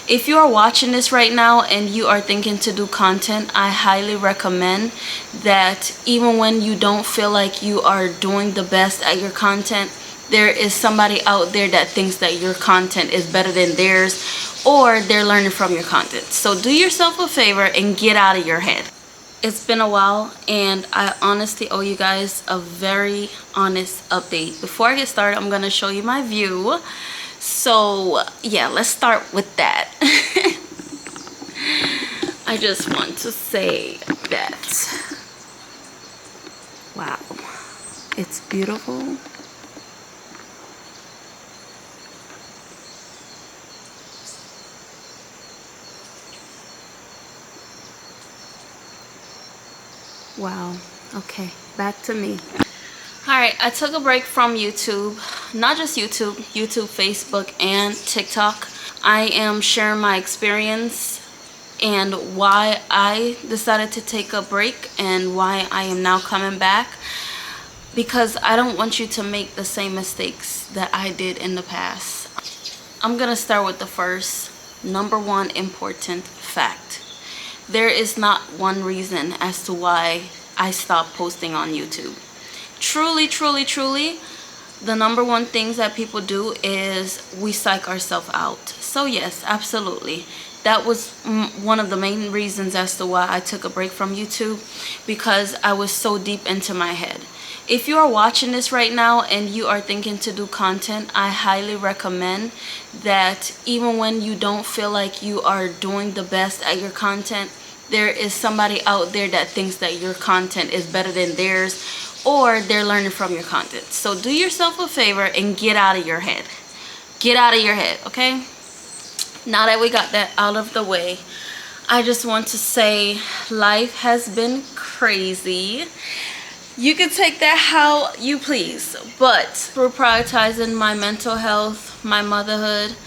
If you are watching this right now and you are thinking to do content, I highly recommend that even when you don't feel like you are doing the best at your content, there is somebody out there that thinks that your content is better than theirs, or they're learning from your content. So do yourself a favor and get out of your head. It's been a while and I honestly owe you guys a very honest update. Before I get started, I'm gonna show you my view. So yeah, let's start with that. I just want to say that, wow, it's beautiful. Wow, okay, back to me. Alright, I took a break from YouTube, not just YouTube, Facebook, and TikTok. I am sharing my experience and why I decided to take a break and why I am now coming back, because I don't want you to make the same mistakes that I did in the past. I'm gonna start with the first, number one important fact. There is not one reason as to why I stopped posting on YouTube. Truly, the number one things that people do is we psych ourselves out. So yes, absolutely. That was one of the main reasons as to why I took a break from YouTube, because I was so deep into my head. If you are watching this right now and you are thinking to do content, I highly recommend that even when you don't feel like you are doing the best at your content, there is somebody out there that thinks that your content is better than theirs, or they're learning from your content. So do yourself a favor and get out of your head. Get out of your head, okay? Now that we got that out of the way, I just want to say life has been crazy. You can take that how you please, but we're prioritizing my mental health, my motherhood,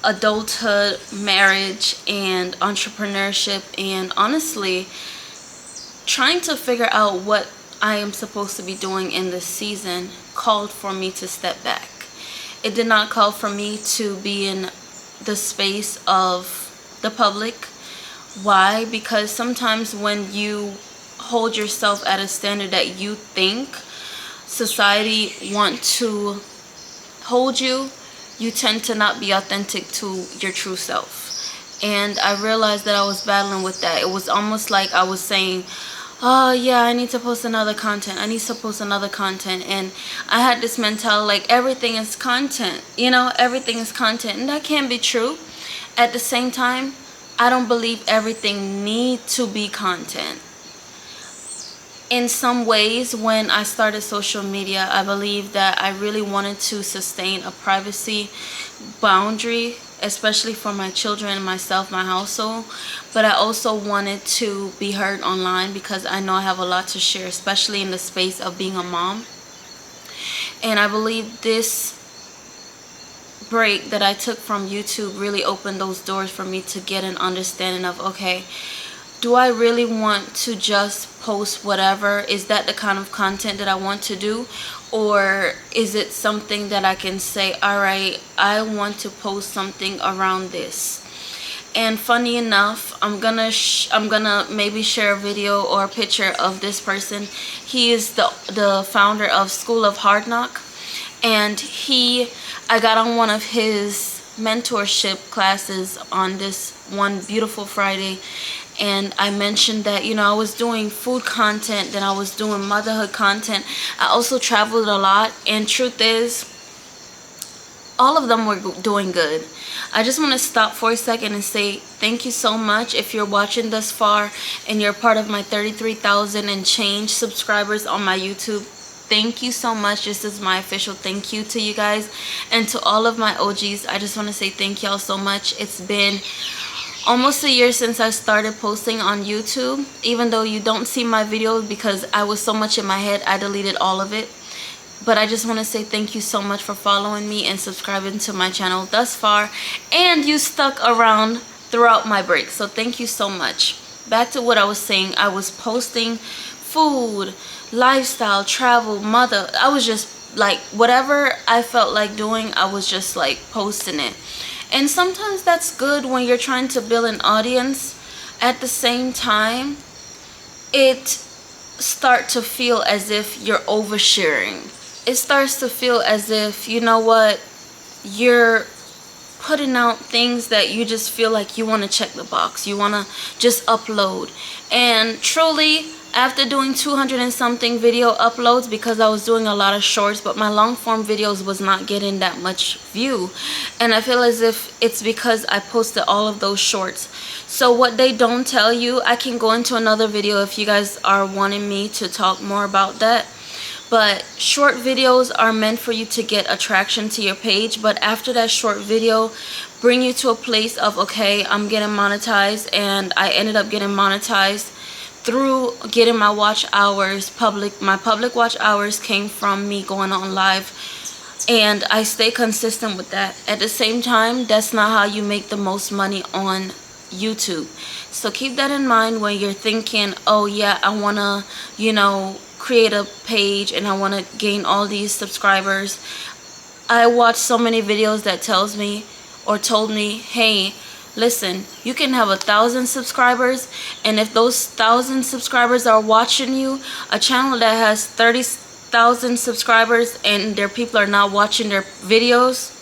adulthood, marriage, and entrepreneurship, and honestly trying to figure out what I am supposed to be doing in this season called for me to step back. It did not call for me to be in the space of the public. Why? Because sometimes when you hold yourself at a standard that you think society want to hold you, you tend to not be authentic to your true self. And I realized that I was battling with that. It was almost like I was saying, oh yeah, I need to post another content, I need to post another content, and I had this mentality like everything is content, you know, everything is content, and that can be true. At the same time, I don't believe everything need to be content. In some ways, when I started social media, I believe that I really wanted to sustain a privacy boundary, especially for my children and myself, my household. But I also wanted to be heard online because I know I have a lot to share, especially in the space of being a mom. And I believe this break that I took from YouTube really opened those doors for me to get an understanding of, okay, do I really want to just post whatever? Is that the kind of content that I want to do? Or is it something that I can say, all right, I want to post something around this? And funny enough, I'm gonna maybe share a video or a picture of this person. He is the founder of School of Hard Knock, and I got on one of his mentorship classes on this one beautiful Friday, and I mentioned that, you know, I was doing food content, then I was doing motherhood content. I also traveled a lot, and truth is, all of them were doing good. I just want to stop for a second and say thank you so much if you're watching thus far and you're part of my 33,000 and change subscribers on my YouTube. Thank you so much. This is my official thank you to you guys, and to all of my OGs. I just want to say thank y'all so much. It's been almost a year since I started posting on YouTube, even though you don't see my videos because I was so much in my head, I deleted all of it. But I just want to say thank you so much for following me and subscribing to my channel thus far, and you stuck around throughout my break, so thank you so much. Back to what I was saying, I was posting food, lifestyle, travel, I was just like, whatever I felt like doing, I was just like posting it. And sometimes that's good when you're trying to build an audience. At the same time, it start to feel as if you're oversharing. It starts to feel as if, you know what, you're putting out things that you just feel like you want to check the box, you want to just upload. And truly, after doing 200 and something video uploads, because I was doing a lot of shorts, but my long form videos was not getting that much view, and I feel as if it's because I posted all of those shorts. So what they don't tell you, I can go into another video if you guys are wanting me to talk more about that, but short videos are meant for you to get attraction to your page. But after that short video, bring you to a place of, okay, I'm getting monetized. And I ended up getting monetized through getting my watch hours public. My public watch hours came from me going on live, and I stay consistent with that. At the same time, that's not how you make the most money on YouTube. So keep that in mind when you're thinking, oh yeah, I want to, you know, create a page and I want to gain all these subscribers. I watch so many videos that tells me or told me, hey, listen, you can have 1,000 subscribers, and if those 1,000 subscribers are watching you, a channel that has 30,000 subscribers and their people are not watching their videos,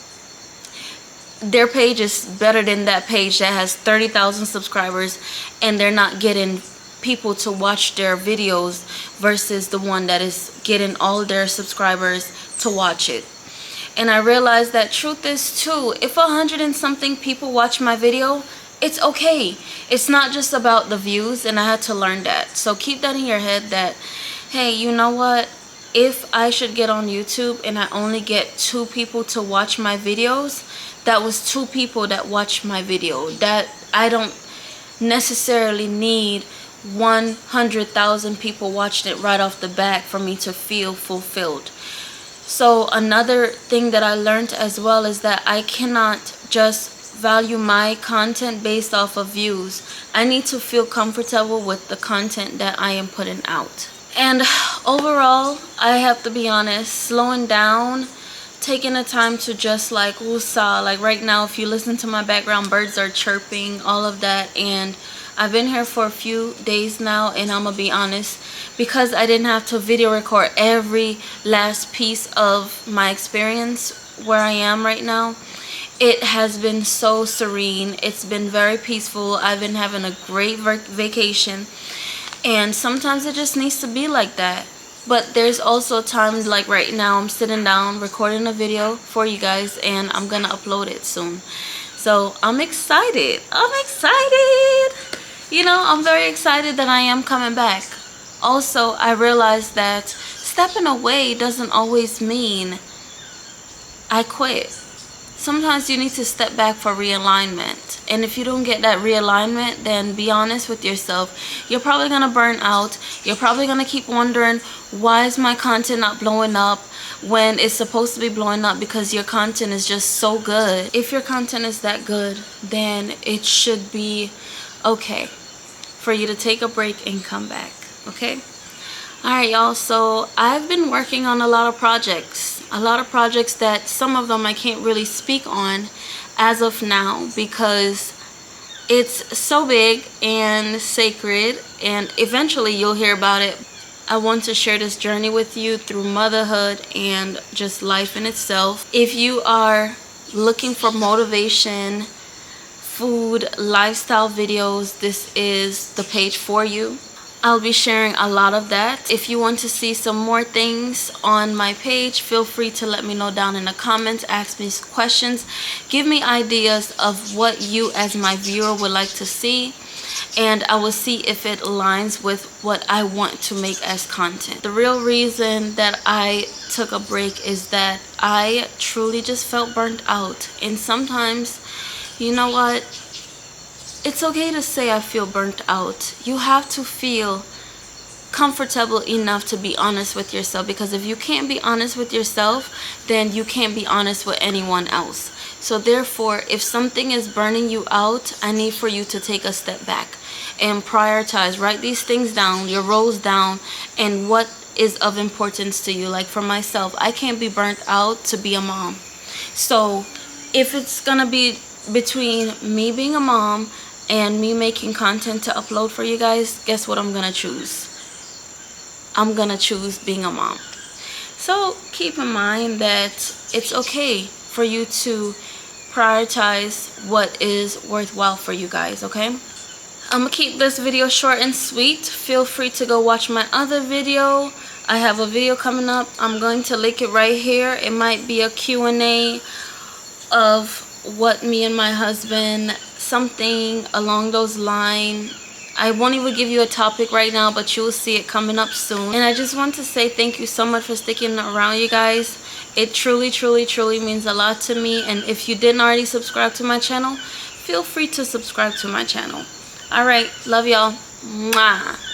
their page is better than that page that has 30,000 subscribers and they're not getting people to watch their videos, versus the one that is getting all their subscribers to watch it. And I realized that truth is too, if 100 and something people watch my video, it's okay. It's not just about the views, and I had to learn that. So keep that in your head that, hey, you know what? If I should get on YouTube and I only get 2 people to watch my videos, that was 2 people that watched my video. That I don't necessarily need 100,000 people watching it right off the bat for me to feel fulfilled. So another thing that I learned as well is that I cannot just value my content based off of views. I need to feel comfortable with the content that I am putting out. And overall, I have to be honest, slowing down, taking the time to just like woosah. Like right now, if you listen to my background, birds are chirping, all of that. And I've been here for a few days now, and I'm gonna be honest, because I didn't have to video record every last piece of my experience where I am right now, it has been so serene. It's been very peaceful. I've been having a great vacation, and sometimes it just needs to be like that. But there's also times like right now, I'm sitting down recording a video for you guys, and I'm gonna upload it soon. So I'm excited. You know, I'm very excited that I am coming back. Also, I realized that stepping away doesn't always mean I quit. Sometimes you need to step back for realignment. And if you don't get that realignment, then be honest with yourself. You're probably going to burn out. You're probably going to keep wondering, why is my content not blowing up when it's supposed to be blowing up? Because your content is just so good. If your content is that good, then it should be okay for you to take a break and come back. Okay? Alright, y'all, so I've been working on a lot of projects that some of them I can't really speak on as of now because it's so big and sacred, and eventually you'll hear about it. I want to share this journey with you through motherhood and just life in itself. If you are looking for motivation, food, lifestyle videos, this is the page for you. I'll be sharing a lot of that. If you want to see some more things on my page, feel free to let me know down in the comments. Ask me questions. Give me ideas of what you as my viewer would like to see, and I will see if it aligns with what I want to make as content. The real reason that I took a break is that I truly just felt burnt out. And sometimes, you know what? It's okay to say I feel burnt out. You have to feel comfortable enough to be honest with yourself, because if you can't be honest with yourself, then you can't be honest with anyone else. So therefore, if something is burning you out, I need for you to take a step back and prioritize. Write these things down, your roles down, and what is of importance to you. Like for myself, I can't be burnt out to be a mom. So if it's gonna be between me being a mom and me making content to upload for you guys, guess what I'm gonna choose? I'm gonna choose being a mom. So keep in mind that it's okay for you to prioritize what is worthwhile for you guys, okay? I'm gonna keep this video short and sweet. Feel free to go watch my other video. I have a video coming up. I'm going to link it right here. It might be a Q&A of what me and my husband, something along those lines. I won't even give you a topic right now, but you'll see it coming up soon. And I just want to say thank you so much for sticking around, you guys. It truly, truly, truly means a lot to me. And if you didn't already subscribe to my channel, feel free to subscribe to my channel. All right, love y'all. Mwah.